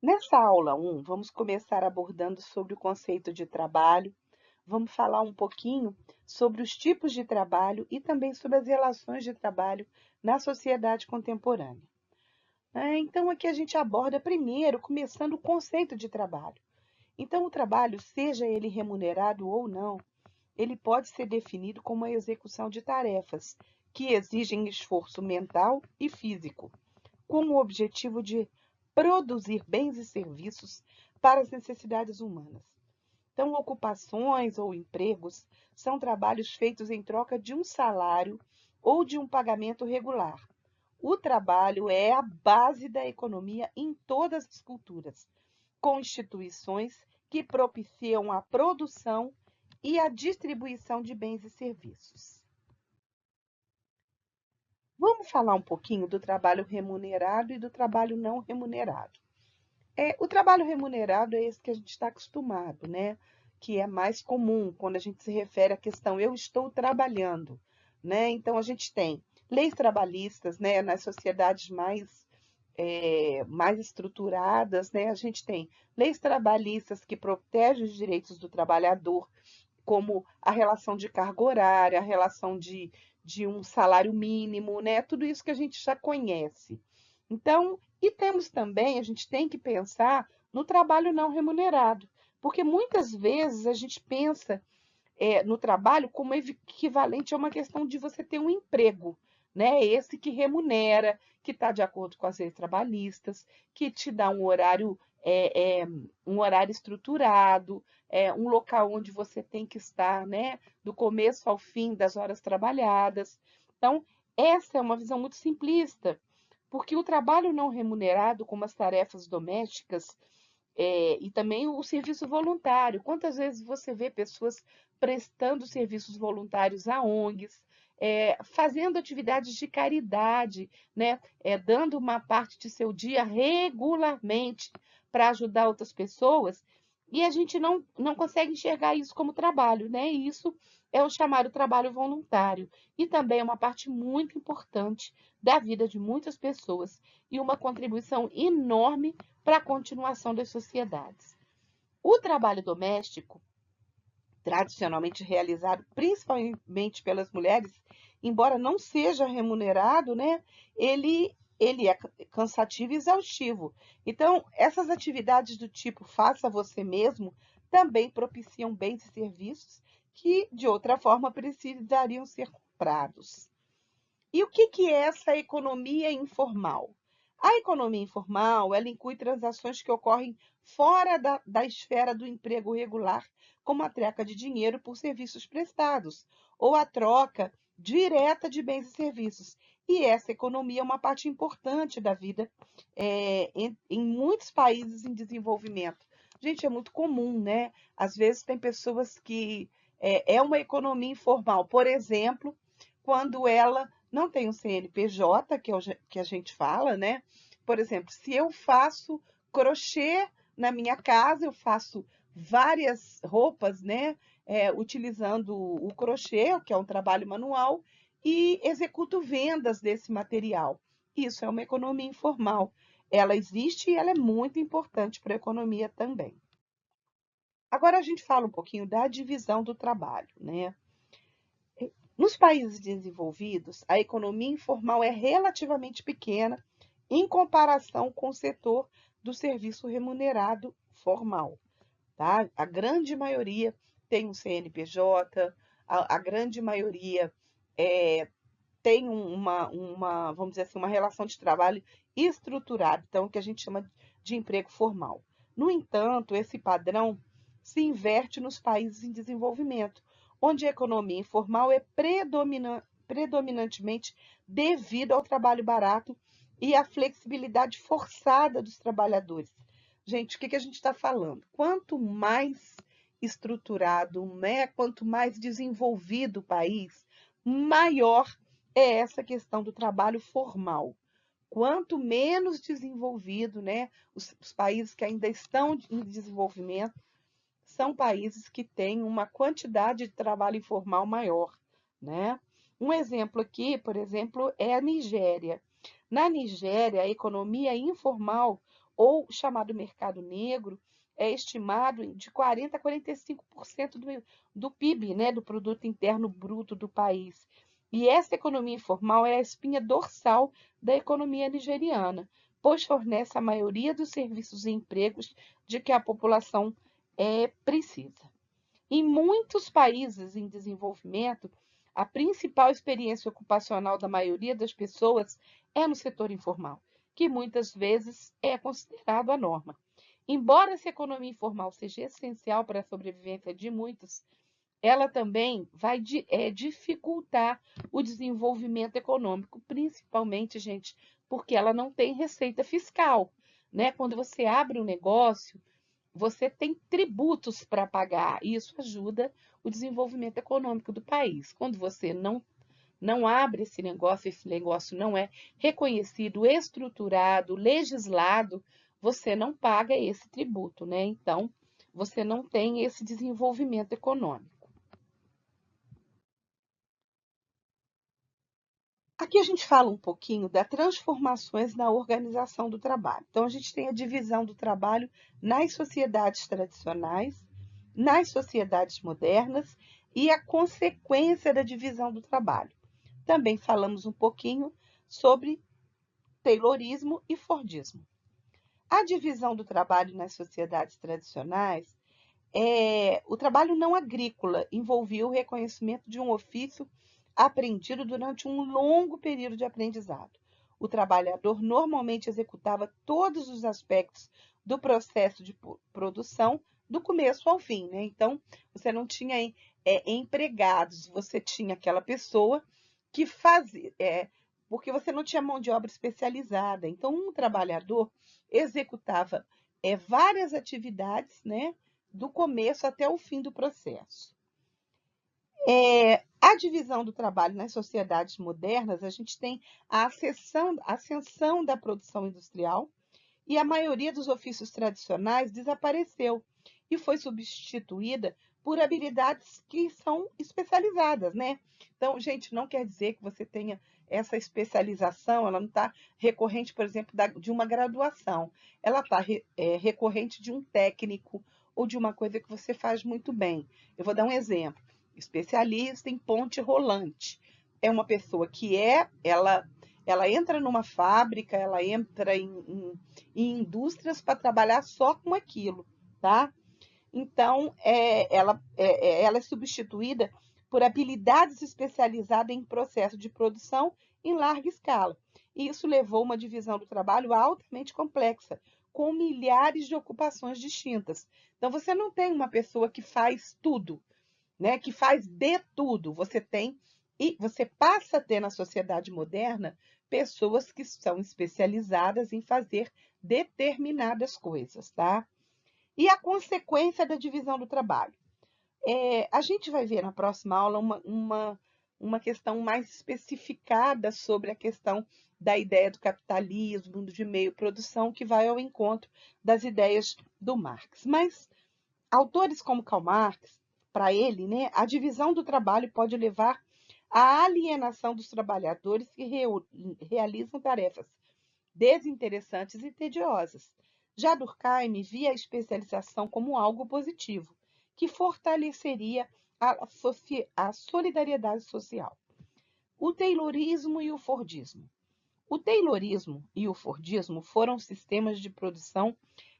Nessa aula 1, vamos começar abordando sobre o conceito de trabalho. Vamos falar um pouquinho sobre os tipos de trabalho e também sobre as relações de trabalho na sociedade contemporânea. Então, aqui a gente aborda primeiro, começando o conceito de trabalho. Então, o trabalho, seja ele remunerado ou não, ele pode ser definido como a execução de tarefas que exigem esforço mental e físico, com o objetivo de produzir bens e serviços para as necessidades humanas. Então, ocupações ou empregos são trabalhos feitos em troca de um salário ou de um pagamento regular. O trabalho é a base da economia em todas as culturas, com instituições que propiciam a produção e a distribuição de bens e serviços. Vamos falar um pouquinho do trabalho remunerado e do trabalho não remunerado. O trabalho remunerado é esse que a gente está acostumado, né? Que é mais comum quando a gente se refere à questão eu estou trabalhando, né? Então a gente tem leis trabalhistas, né? Nas sociedades mais estruturadas, né? A gente tem leis trabalhistas que protegem os direitos do trabalhador, como a relação de carga horária, a relação de um salário mínimo, né? Tudo isso que a gente já conhece. Então, e temos também, a gente tem que pensar no trabalho não remunerado, porque muitas vezes a gente pensa no trabalho como equivalente a uma questão de você ter um emprego, né? Esse que remunera, que está de acordo com as leis trabalhistas, que te dá um horário estruturado, um local onde você tem que estar, né? Do começo ao fim das horas trabalhadas. Então, essa é uma visão muito simplista, porque o trabalho não remunerado, como as tarefas domésticas, e também o serviço voluntário. Quantas vezes você vê pessoas prestando serviços voluntários a ONGs, fazendo atividades de caridade, né? Dando uma parte de seu dia regularmente para ajudar outras pessoas, e a gente não consegue enxergar isso como trabalho, né? E isso é o chamado trabalho voluntário, e também é uma parte muito importante da vida de muitas pessoas e uma contribuição enorme para a continuação das sociedades. O trabalho doméstico, tradicionalmente realizado principalmente pelas mulheres, embora não seja remunerado, né, ele é cansativo e exaustivo. Então, essas atividades do tipo faça você mesmo também propiciam bens e serviços que, de outra forma, precisariam ser comprados. E o que é essa economia informal? A economia informal, ela inclui transações que ocorrem fora da esfera do emprego regular, como a troca de dinheiro por serviços prestados, ou a troca direta de bens e serviços. E essa economia é uma parte importante da vida em muitos países em desenvolvimento. Gente, é muito comum, né? Às vezes tem pessoas que é uma economia informal, por exemplo, quando ela não tem um CNPJ, que a gente fala, né? Por exemplo, se eu faço crochê na minha casa, eu faço várias roupas, né? Utilizando o crochê, que é um trabalho manual, e executo vendas desse material. Isso é uma economia informal. Ela existe e ela é muito importante para a economia também. Agora a gente fala um pouquinho da divisão do trabalho, né? Nos países desenvolvidos, a economia informal é relativamente pequena em comparação com o setor do serviço remunerado formal, tá? A grande maioria tem um CNPJ, a grande maioria tem vamos dizer assim, uma relação de trabalho estruturada, então, o que a gente chama de emprego formal. No entanto, esse padrão se inverte nos países em desenvolvimento, onde a economia informal é predominantemente devido ao trabalho barato e à flexibilidade forçada dos trabalhadores. Gente, o que a gente está falando? Quanto mais estruturado, né? Quanto mais desenvolvido o país, maior é essa questão do trabalho formal. Quanto menos desenvolvido, né? Os países que ainda estão em desenvolvimento são países que têm uma quantidade de trabalho informal maior, né? Um exemplo aqui, por exemplo, é a Nigéria. Na Nigéria, a economia informal ou chamado mercado negro, é estimado de 40% a 45% do PIB, né, do Produto Interno Bruto do país. E essa economia informal é a espinha dorsal da economia nigeriana, pois fornece a maioria dos serviços e empregos de que a população precisa. Em muitos países em desenvolvimento, a principal experiência ocupacional da maioria das pessoas é no setor informal, que muitas vezes é considerado a norma. Embora essa economia informal seja essencial para a sobrevivência de muitos, ela também vai dificultar o desenvolvimento econômico, principalmente, gente, porque ela não tem receita fiscal, né? Quando você abre um negócio, você tem tributos para pagar, e isso ajuda o desenvolvimento econômico do país. Quando você não abre esse negócio não é reconhecido, estruturado, legislado, você não paga esse tributo, né? Então, você não tem esse desenvolvimento econômico. Aqui a gente fala um pouquinho das transformações na organização do trabalho. Então, a gente tem a divisão do trabalho nas sociedades tradicionais, nas sociedades modernas e a consequência da divisão do trabalho. Também falamos um pouquinho sobre Taylorismo e Fordismo. A divisão do trabalho nas sociedades tradicionais o trabalho não agrícola envolvia o reconhecimento de um ofício aprendido durante um longo período de aprendizado. O trabalhador normalmente executava todos os aspectos do processo de produção do começo ao fim, né? Então, você não tinha empregados, você tinha aquela pessoa que fazia, porque você não tinha mão de obra especializada. Então, um trabalhador executava várias atividades, né? Do começo até o fim do processo. A divisão do trabalho nas sociedades modernas, a gente tem a ascensão da produção industrial e a maioria dos ofícios tradicionais desapareceu e foi substituída por habilidades que são especializadas, né? Então, gente, não quer dizer que você tenha essa especialização, ela não está recorrente, por exemplo, de uma graduação, ela está recorrente de um técnico ou de uma coisa que você faz muito bem. Eu vou dar um exemplo. Especialista em ponte rolante. É uma pessoa que ela entra numa fábrica, ela entra em indústrias para trabalhar só com aquilo, tá? Então, ela é substituída por habilidades especializadas em processo de produção em larga escala. E isso levou a uma divisão do trabalho altamente complexa, com milhares de ocupações distintas. Então, você não tem uma pessoa que faz tudo, né? Que faz de tudo. Você tem, e você passa a ter na sociedade moderna pessoas que são especializadas em fazer determinadas coisas, tá? E a consequência da divisão do trabalho. A gente vai ver na próxima aula uma questão mais especificada sobre a questão da ideia do capitalismo, de meio produção, que vai ao encontro das ideias do Marx. Mas autores como Karl Marx, para ele, né, a divisão do trabalho pode levar à alienação dos trabalhadores que realizam tarefas desinteressantes e tediosas. Já Durkheim via a especialização como algo positivo, que fortaleceria a solidariedade social. O Taylorismo e o Fordismo. O Taylorismo e o Fordismo foram sistemas de produção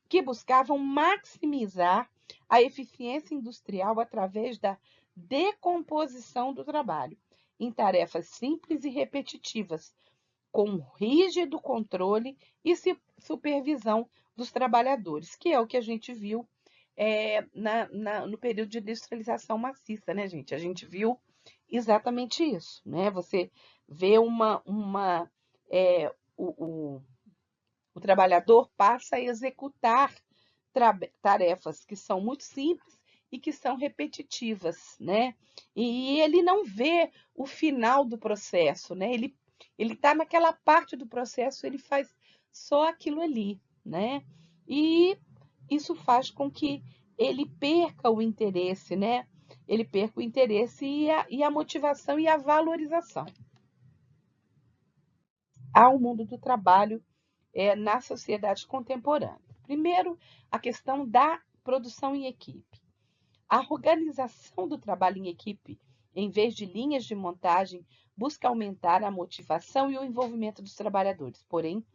que buscavam maximizar a eficiência industrial através da decomposição do trabalho em tarefas simples e repetitivas, com rígido controle e supervisão dos trabalhadores, que é o que a gente viu no período de industrialização maciça, né, gente? A gente viu exatamente isso, né? Você vê o trabalhador passa a executar tarefas que são muito simples e que são repetitivas, né? E ele não vê o final do processo, né? Ele está naquela parte do processo, ele faz só aquilo ali, né? E isso faz com que ele perca o interesse, né? Ele perca o interesse e a motivação e a valorização ao mundo do trabalho na sociedade contemporânea. Primeiro, a questão da produção em equipe. A organização do trabalho em equipe, em vez de linhas de montagem, busca aumentar a motivação e o envolvimento dos trabalhadores. Porém,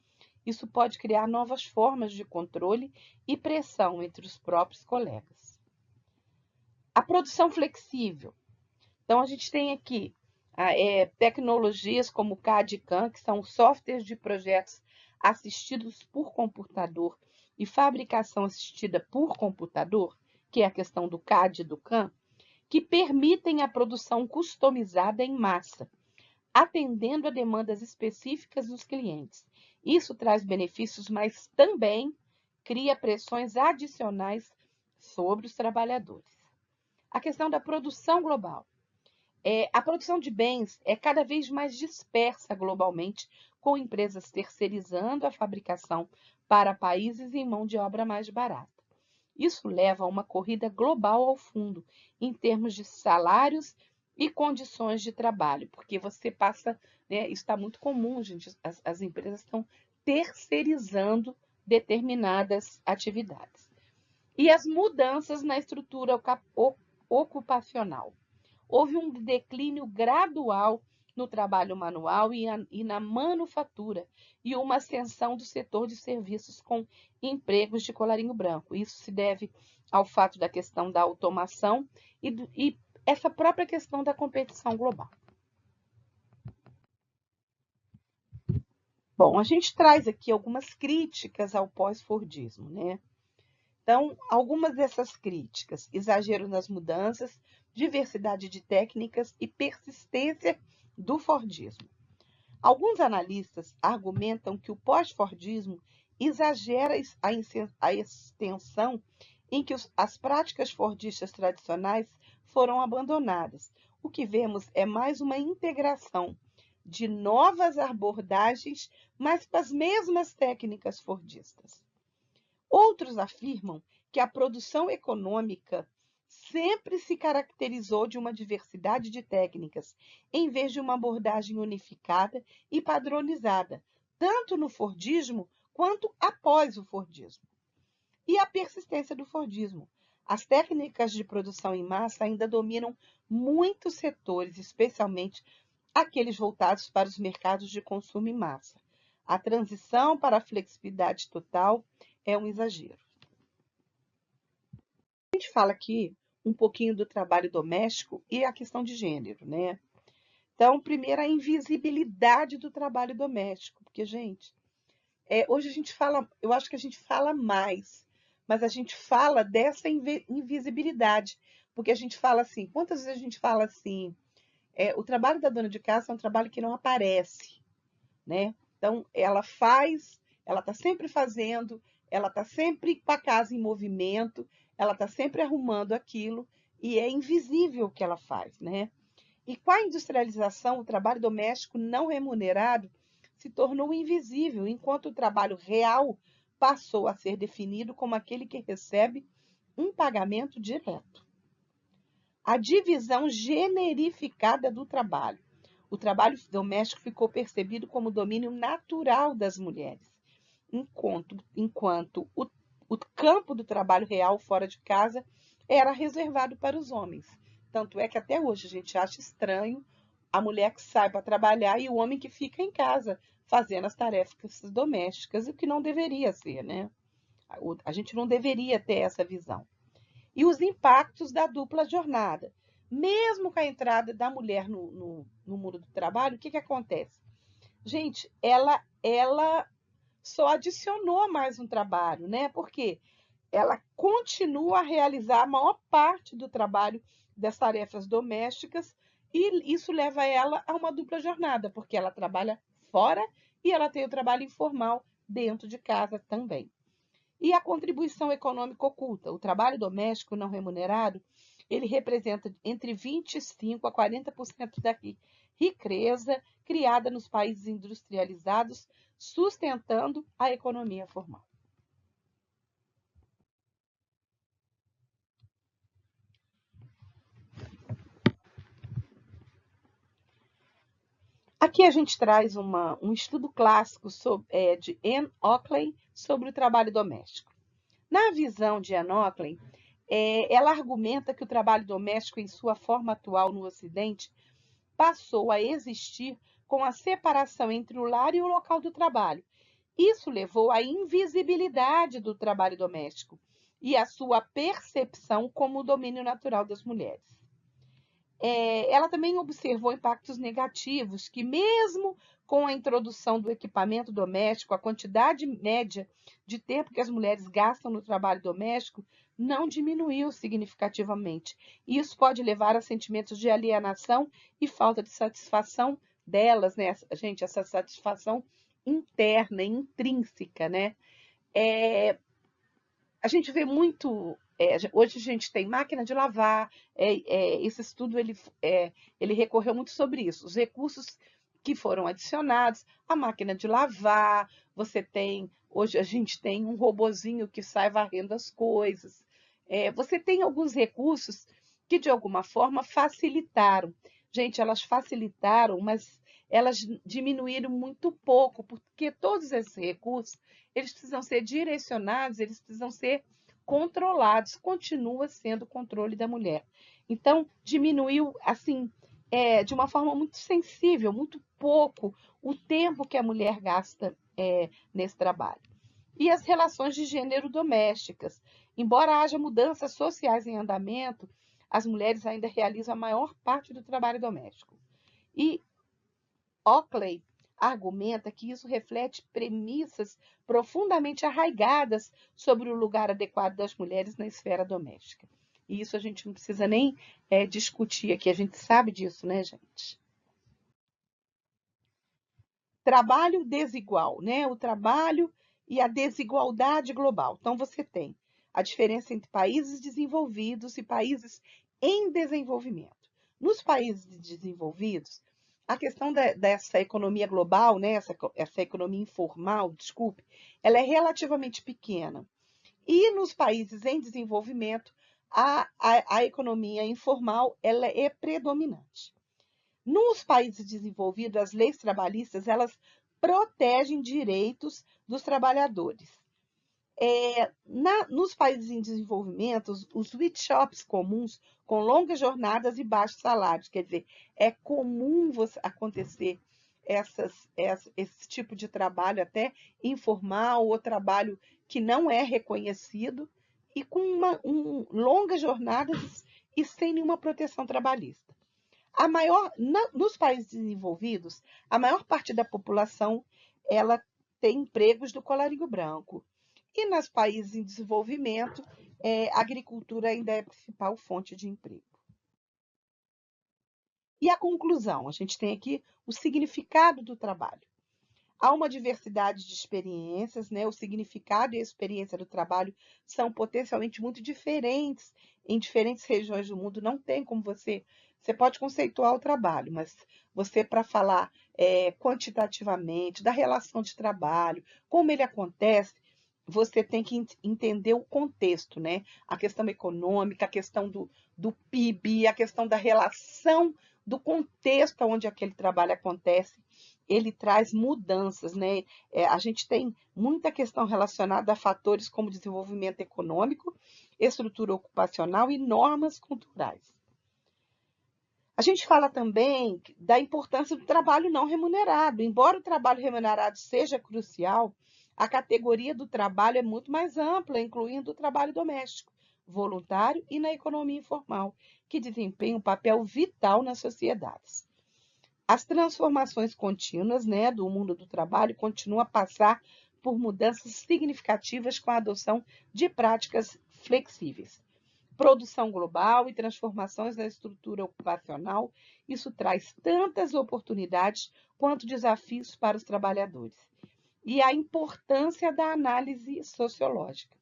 isso pode criar novas formas de controle e pressão entre os próprios colegas. A produção flexível. Então, a gente tem aqui tecnologias como o CAD e CAM, que são softwares de projetos assistidos por computador e fabricação assistida por computador, que é a questão do CAD e do CAM, que permitem a produção customizada em massa, atendendo a demandas específicas dos clientes. Isso traz benefícios, mas também cria pressões adicionais sobre os trabalhadores. A questão da produção global. A produção de bens é cada vez mais dispersa globalmente, com empresas terceirizando a fabricação para países em mão de obra mais barata. Isso leva a uma corrida global ao fundo, em termos de salários e condições de trabalho, porque você passa, né, isso está muito comum, gente, as empresas estão terceirizando determinadas atividades. E as mudanças na estrutura ocupacional. Houve um declínio gradual no trabalho manual e na manufatura, e uma ascensão do setor de serviços com empregos de colarinho branco. Isso se deve ao fato da questão da automação e essa própria questão da competição global. Bom, a gente traz aqui algumas críticas ao pós-fordismo, né? Então, algumas dessas críticas: exagero nas mudanças, diversidade de técnicas e persistência do fordismo. Alguns analistas argumentam que o pós-fordismo exagera a extensão em que as práticas fordistas tradicionais foram abandonadas. O que vemos é mais uma integração de novas abordagens, mas com as mesmas técnicas fordistas. Outros afirmam que a produção econômica sempre se caracterizou de uma diversidade de técnicas, em vez de uma abordagem unificada e padronizada, tanto no fordismo quanto após o fordismo. E a persistência do fordismo. As técnicas de produção em massa ainda dominam muitos setores, especialmente aqueles voltados para os mercados de consumo em massa. A transição para a flexibilidade total é um exagero. A gente fala aqui um pouquinho do trabalho doméstico e a questão de gênero, né? Então, primeiro, a invisibilidade do trabalho doméstico, porque, gente, hoje a gente fala, eu acho que a gente fala mais, mas a gente fala dessa invisibilidade, porque a gente fala assim, quantas vezes a gente fala assim, o trabalho da dona de casa é um trabalho que não aparece, né? Então, ela faz, ela está sempre fazendo, ela está sempre com a casa em movimento, ela está sempre arrumando aquilo e é invisível o que ela faz, né? E com a industrialização, o trabalho doméstico não remunerado se tornou invisível, enquanto o trabalho real passou a ser definido como aquele que recebe um pagamento direto. A divisão generificada do trabalho. O trabalho doméstico ficou percebido como domínio natural das mulheres, enquanto o campo do trabalho real fora de casa era reservado para os homens. Tanto é que até hoje a gente acha estranho a mulher que sai para trabalhar e o homem que fica em casa fazendo as tarefas domésticas, o que não deveria ser, né? A gente não deveria ter essa visão. E os impactos da dupla jornada. Mesmo com a entrada da mulher no mundo do trabalho, o que acontece? Gente, ela só adicionou mais um trabalho, né? Porque ela continua a realizar a maior parte do trabalho das tarefas domésticas e isso leva ela a uma dupla jornada, porque ela trabalha fora e ela tem o trabalho informal dentro de casa também. E a contribuição econômica oculta. O trabalho doméstico não remunerado, ele representa entre 25% a 40% da riqueza criada nos países industrializados, sustentando a economia formal. Aqui a gente traz um estudo clássico de Anne Oakley sobre o trabalho doméstico. Na visão de Anne Oakley, ela argumenta que o trabalho doméstico, em sua forma atual no Ocidente, passou a existir com a separação entre o lar e o local do trabalho. Isso levou à invisibilidade do trabalho doméstico e à sua percepção como o domínio natural das mulheres. Ela também observou impactos negativos que, mesmo com a introdução do equipamento doméstico, a quantidade média de tempo que as mulheres gastam no trabalho doméstico não diminuiu significativamente. Isso pode levar a sentimentos de alienação e falta de satisfação delas, né? Gente, essa satisfação interna, intrínseca, né? A gente vê muito. Hoje a gente tem máquina de lavar. Esse estudo ele recorreu muito sobre isso. Os recursos que foram adicionados, a máquina de lavar. Hoje a gente tem um robozinho que sai varrendo as coisas. Você tem alguns recursos que de alguma forma facilitaram. Gente, elas facilitaram, mas elas diminuíram muito pouco, porque todos esses recursos eles precisam ser direcionados, eles precisam ser controlados, continua sendo o controle da mulher. Então, diminuiu, assim, de uma forma muito sensível, muito pouco, o tempo que a mulher gasta nesse trabalho. E as relações de gênero domésticas. Embora haja mudanças sociais em andamento, as mulheres ainda realizam a maior parte do trabalho doméstico. E Oakley argumenta que isso reflete premissas profundamente arraigadas sobre o lugar adequado das mulheres na esfera doméstica. E isso a gente não precisa nem discutir aqui, a gente sabe disso, né, gente? Trabalho desigual, né? O trabalho e a desigualdade global. Então, você tem a diferença entre países desenvolvidos e países em desenvolvimento. Nos países desenvolvidos, a questão dessa economia global, né, essa economia informal, desculpe, ela é relativamente pequena. E nos países em desenvolvimento, a economia informal ela é predominante. Nos países desenvolvidos, as leis trabalhistas elas protegem direitos dos trabalhadores. Nos países em desenvolvimento, os sweatshops comuns, com longas jornadas e baixos salários, quer dizer, é comum acontecer esse tipo de trabalho até informal ou trabalho que não é reconhecido e com longas jornadas e sem nenhuma proteção trabalhista. Nos países desenvolvidos, a maior parte da população ela tem empregos do colarinho branco. E nos países em desenvolvimento, a agricultura ainda é a principal fonte de emprego. E a conclusão? A gente tem aqui o significado do trabalho. Há uma diversidade de experiências, né? O significado e a experiência do trabalho são potencialmente muito diferentes em diferentes regiões do mundo. Não tem como você pode conceituar o trabalho, mas você, para falar quantitativamente da relação de trabalho, como ele acontece, você tem que entender o contexto, né? A questão econômica, a questão do PIB, a questão da relação do contexto onde aquele trabalho acontece, ele traz mudanças, né? A gente tem muita questão relacionada a fatores como desenvolvimento econômico, estrutura ocupacional e normas culturais. A gente fala também da importância do trabalho não remunerado. Embora o trabalho remunerado seja crucial, a categoria do trabalho é muito mais ampla, incluindo o trabalho doméstico, voluntário e na economia informal, que desempenha um papel vital nas sociedades. As transformações contínuas, né, do mundo do trabalho continuam a passar por mudanças significativas com a adoção de práticas flexíveis. Produção global e transformações na estrutura ocupacional, isso traz tantas oportunidades quanto desafios para os trabalhadores. E a importância da análise sociológica.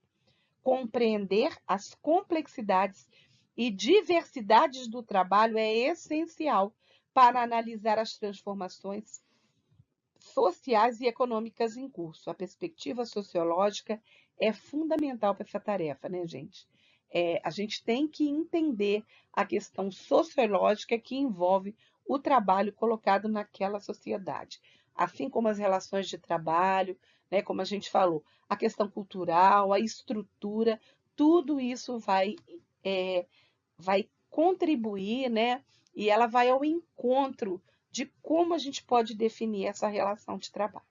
Compreender as complexidades e diversidades do trabalho é essencial para analisar as transformações sociais e econômicas em curso. A perspectiva sociológica é fundamental para essa tarefa, né, gente? A gente tem que entender a questão sociológica que envolve o trabalho colocado naquela sociedade. Assim como as relações de trabalho, né, como a gente falou, a questão cultural, a estrutura, tudo isso vai contribuir, né, e ela vai ao encontro de como a gente pode definir essa relação de trabalho.